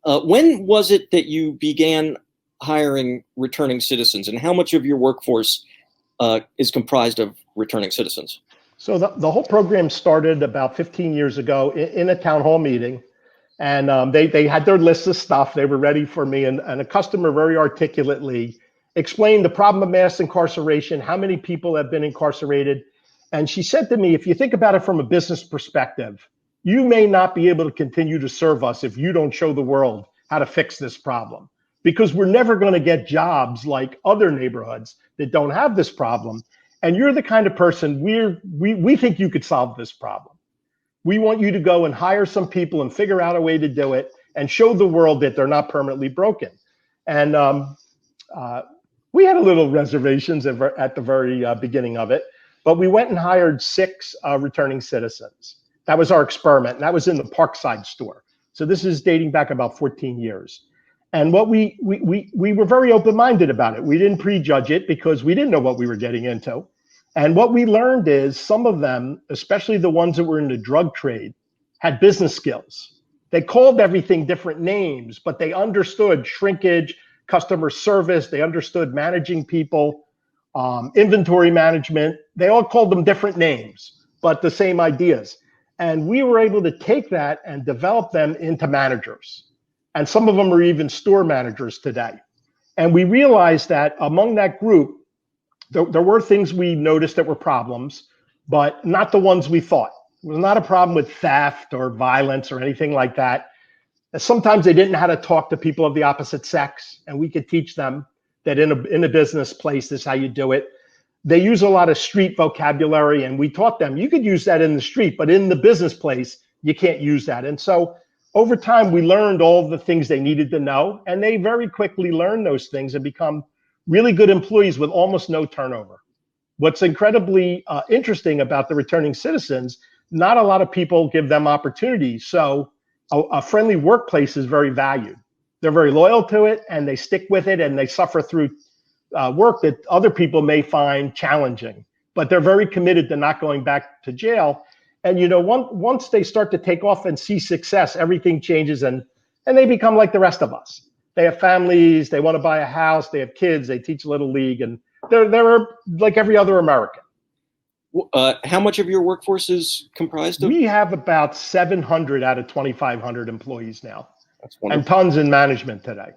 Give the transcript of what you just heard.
When was it that you began hiring returning citizens, and how much of your workforce is comprised of returning citizens? So the whole program started about 15 years ago in a town hall meeting. And they had their list of stuff. They were ready for me. And a customer very articulately explained the problem of mass incarceration, how many people have been incarcerated. And she said to me, if you think about it from a business perspective, you may not be able to continue to serve us if you don't show the world how to fix this problem, because we're never going to get jobs like other neighborhoods that don't have this problem. And you're the kind of person we think you could solve this problem. We want you to go and hire some people and figure out a way to do it and show the world that they're not permanently broken. And we had a little reservations at the very beginning of it, but we went and hired 6 returning citizens. That was our experiment, and that was in the Parkside store. So this is dating back about 14 years. And what we were very open-minded about it. We didn't prejudge it because we didn't know what we were getting into. And what we learned is some of them, especially the ones that were in the drug trade, had business skills. They called everything different names, but they understood shrinkage, customer service. They understood managing people, inventory management. They all called them different names, but the same ideas. And we were able to take that and develop them into managers. And some of them are even store managers today. And we realized that among that group, there were things we noticed that were problems, but not the ones we thought. It was not a problem with theft or violence or anything like that. Sometimes they didn't know how to talk to people of the opposite sex, and we could teach them that in a business place, this is how you do it. They use a lot of street vocabulary, and we taught them you could use that in the street, but in the business place, you can't use that. And so over time, we learned all the things they needed to know, and they very quickly learned those things and become really good employees with almost no turnover. What's incredibly interesting about the returning citizens, not a lot of people give them opportunities. So a friendly workplace is very valued. They're very loyal to it, and they stick with it, and they suffer through work that other people may find challenging, but they're very committed to not going back to jail. And you know, once they start to take off and see success, everything changes, and they become like the rest of us. They have families, they want to buy a house, they have kids, they teach Little League, and they're like every other American. How much of your workforce is comprised of? We have about 700 out of 2,500 employees now. That's wonderful. And tons in management today.